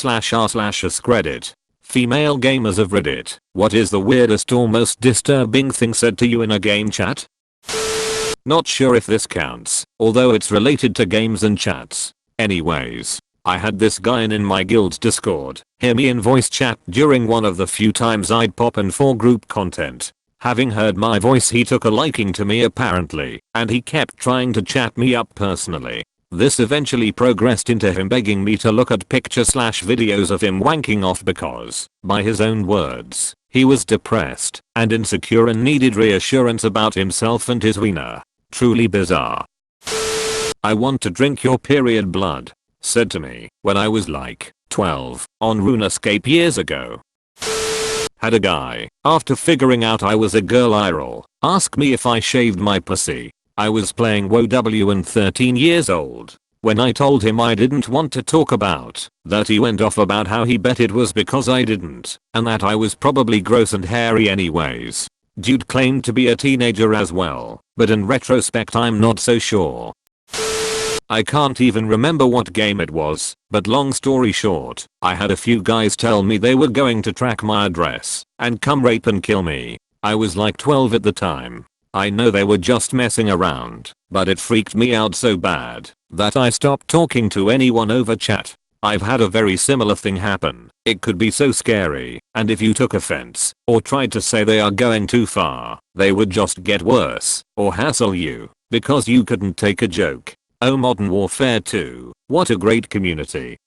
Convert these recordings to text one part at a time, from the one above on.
/r/AskReddit. Female gamers of Reddit, what is the weirdest or most disturbing thing said to you in a game chat? Not sure if this counts, although it's related to games and chats. Anyways, I had this guy in my guild's Discord hear me in voice chat during one of the few times I'd pop in for group content. Having heard my voice, he took a liking to me apparently, and he kept trying to chat me up personally. This eventually progressed into him begging me to look at picture/videos of him wanking off because, by his own words, he was depressed and insecure and needed reassurance about himself and his wiener. Truly bizarre. I want to drink your period blood, said to me when I was like 12 on RuneScape years ago. Had a guy, after figuring out I was a girl IRL, ask me if I shaved my pussy. I was playing WoW and 13 years old. When I told him I didn't want to talk about that, he went off about how he bet it was because I didn't, and that I was probably gross and hairy anyways. Dude claimed to be a teenager as well, but in retrospect I'm not so sure. I can't even remember what game it was, but long story short, I had a few guys tell me they were going to track my address and come rape and kill me. I was like 12 at the time. I know they were just messing around, but it freaked me out so bad that I stopped talking to anyone over chat. I've had a very similar thing happen. It could be so scary, and if you took offense or tried to say they are going too far, they would just get worse or hassle you because you couldn't take a joke. Oh, Modern Warfare 2, what a great community.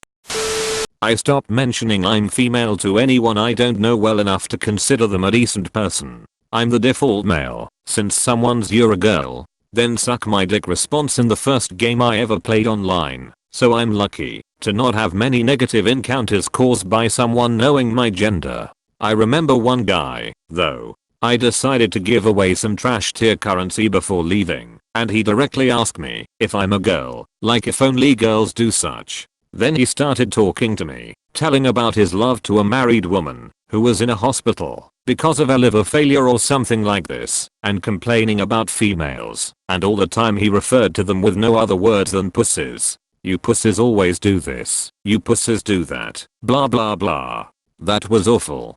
I stopped mentioning I'm female to anyone I don't know well enough to consider them a decent person. I'm the default male, since someone's "you're a girl, then suck my dick" response in the first game I ever played online, so I'm lucky to not have many negative encounters caused by someone knowing my gender. I remember one guy, though. I decided to give away some trash tier currency before leaving, and he directly asked me if I'm a girl, like if only girls do such. Then he started talking to me, telling about his love to a married woman who was in a hospital because of a liver failure or something like this, and complaining about females, and all the time he referred to them with no other words than pussies. You pussies always do this, you pussies do that, blah blah blah. That was awful.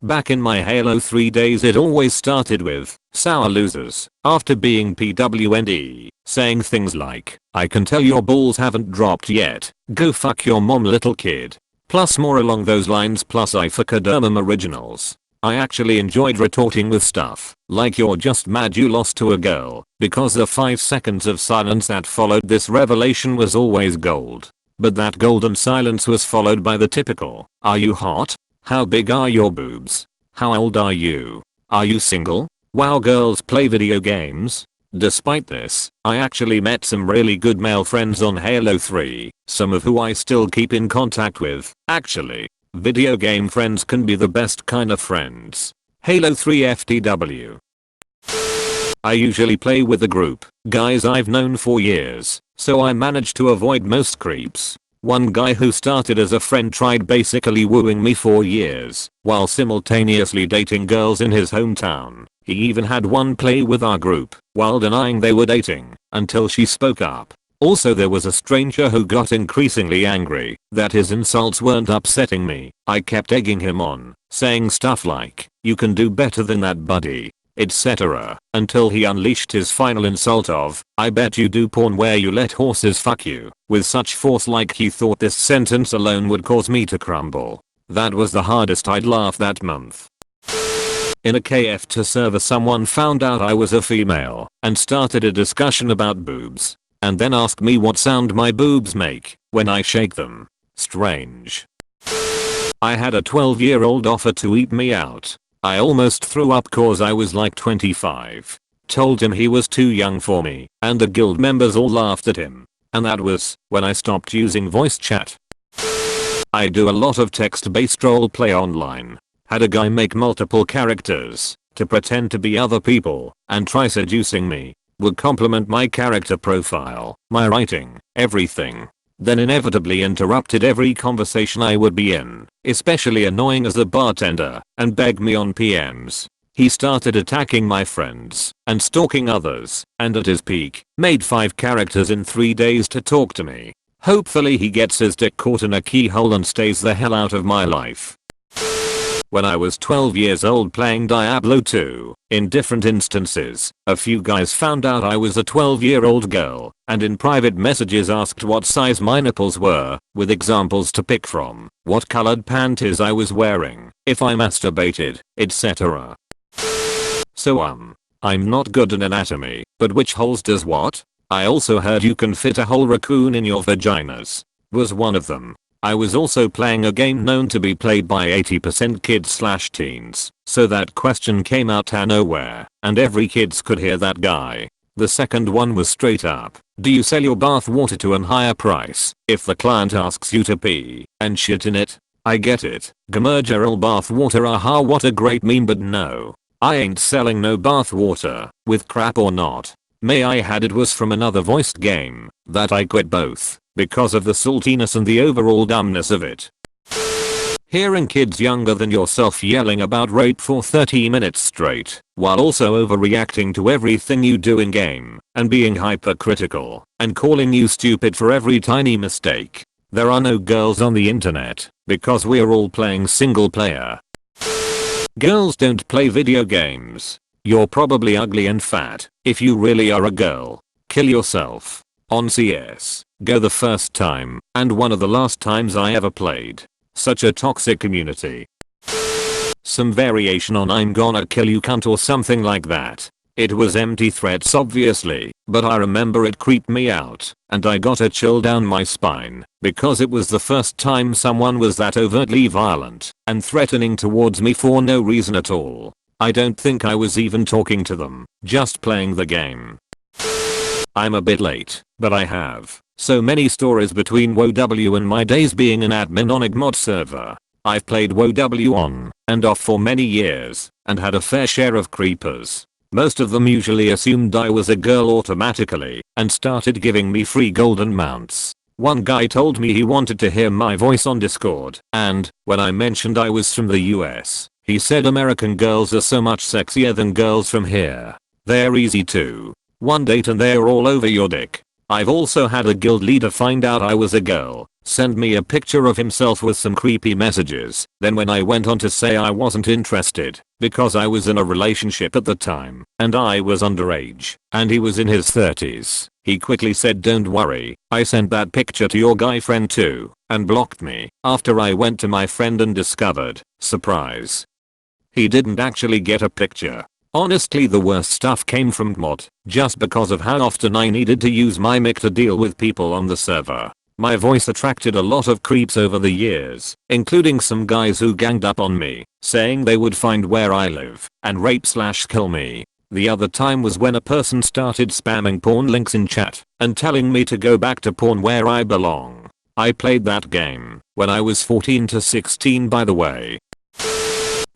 Back in my Halo 3 days it always started with "sour losers" after being PWND, saying things like "I can tell your balls haven't dropped yet, go fuck your mom little kid," plus more along those lines, plus I Iphocadermum originals. I actually enjoyed retorting with stuff like "you're just mad you lost to a girl," because the 5 seconds of silence that followed this revelation was always gold. But that golden silence was followed by the typical "are you hot? How big are your boobs? How old are you? Are you single? Wow, girls play video games?" Despite this, I actually met some really good male friends on Halo 3, some of who I still keep in contact with. Actually, video game friends can be the best kind of friends. Halo 3 FTW. I usually play with a group, guys I've known for years, so I managed to avoid most creeps. One guy who started as a friend tried basically wooing me for years, while simultaneously dating girls in his hometown. He even had one play with our group, while denying they were dating, until she spoke up. Also, there was a stranger who got increasingly angry that his insults weren't upsetting me. I kept egging him on, saying stuff like, "You can do better than that, buddy," etc., until he unleashed his final insult of, "I bet you do porn where you let horses fuck you," with such force like he thought this sentence alone would cause me to crumble. That was the hardest I'd laughed that month. In a KF to server, someone found out I was a female and started a discussion about boobs, and then asked me what sound my boobs make when I shake them. Strange. I had a 12-year-old offer to eat me out. I almost threw up cause I was like 25. Told him he was too young for me, and the guild members all laughed at him. And that was when I stopped using voice chat. I do a lot of text-based roleplay online. Had a guy make multiple characters to pretend to be other people and try seducing me. Would compliment my character profile, my writing, everything. Then inevitably interrupted every conversation I would be in, especially annoying as a bartender, and begged me on PMs. He started attacking my friends and stalking others, and at his peak, made 5 characters in 3 days to talk to me. Hopefully he gets his dick caught in a keyhole and stays the hell out of my life. When I was 12 years old playing Diablo 2, in different instances, a few guys found out I was a 12-year-old girl, and in private messages asked what size my nipples were, with examples to pick from, what colored panties I was wearing, if I masturbated, etc. So I'm not good at anatomy, but which holes does what? I also heard you can fit a whole raccoon in your vaginas. Was one of them. I was also playing a game known to be played by 80% kids/teens, so that question came out of nowhere, and every kids could hear that guy. The second one was straight up, do you sell your bath water to an higher price if the client asks you to pee and shit in it? I get it. Gmergeral bath water, aha, what a great meme, but no. I ain't selling no bath water, with crap or not. May I had it was from another voiced game that I quit both because of the saltiness and the overall dumbness of it. Hearing kids younger than yourself yelling about rape for 30 minutes straight, while also overreacting to everything you do in game, and being hypercritical, and calling you stupid for every tiny mistake. There are no girls on the internet, because we're all playing single player. Girls don't play video games. You're probably ugly and fat. If you really are a girl, kill yourself. On CS, go the first time, and one of the last times I ever played. Such a toxic community. Some variation on I'm gonna kill you cunt or something like that. It was empty threats obviously, but I remember it creeped me out, and I got a chill down my spine, because it was the first time someone was that overtly violent and threatening towards me for no reason at all. I don't think I was even talking to them, just playing the game. I'm a bit late, but I have so many stories between WoW and my days being an admin on a mod server. I've played WoW on and off for many years, and had a fair share of creepers. Most of them usually assumed I was a girl automatically, and started giving me free golden mounts. One guy told me he wanted to hear my voice on Discord, and, when I mentioned I was from the US, he said American girls are so much sexier than girls from here. They're easy to one date and they're all over your dick. I've also had a guild leader find out I was a girl, send me a picture of himself with some creepy messages. Then when I went on to say I wasn't interested, because I was in a relationship at the time, and I was underage, and he was in his 30s, he quickly said don't worry, I sent that picture to your guy friend too, and blocked me, after I went to my friend and discovered, surprise, he didn't actually get a picture. Honestly, the worst stuff came from mod, just because of how often I needed to use my mic to deal with people on the server. My voice attracted a lot of creeps over the years, including some guys who ganged up on me, saying they would find where I live and rape/kill me. The other time was when a person started spamming porn links in chat and telling me to go back to porn where I belong. I played that game when I was 14 to 16, by the way.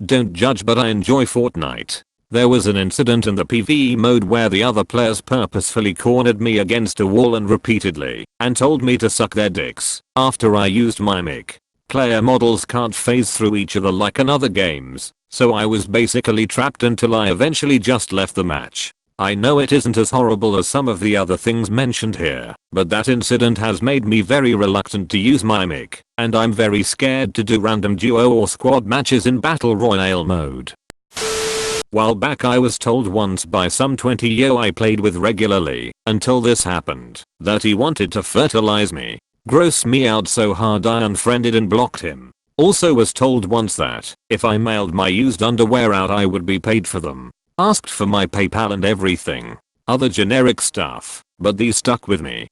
Don't judge, but I enjoy Fortnite. There was an incident in the PvE mode where the other players purposefully cornered me against a wall and repeatedly and told me to suck their dicks after I used my mic. Player models can't phase through each other like in other games, so I was basically trapped until I eventually just left the match. I know it isn't as horrible as some of the other things mentioned here, but that incident has made me very reluctant to use my mic, and I'm very scared to do random duo or squad matches in battle royale mode. While back I was told once by some 20-year I played with regularly, until this happened, that he wanted to fertilize me. Grossed me out so hard I unfriended and blocked him. Also was told once that, if I mailed my used underwear out I would be paid for them. Asked for my PayPal and everything. Other generic stuff, but these stuck with me.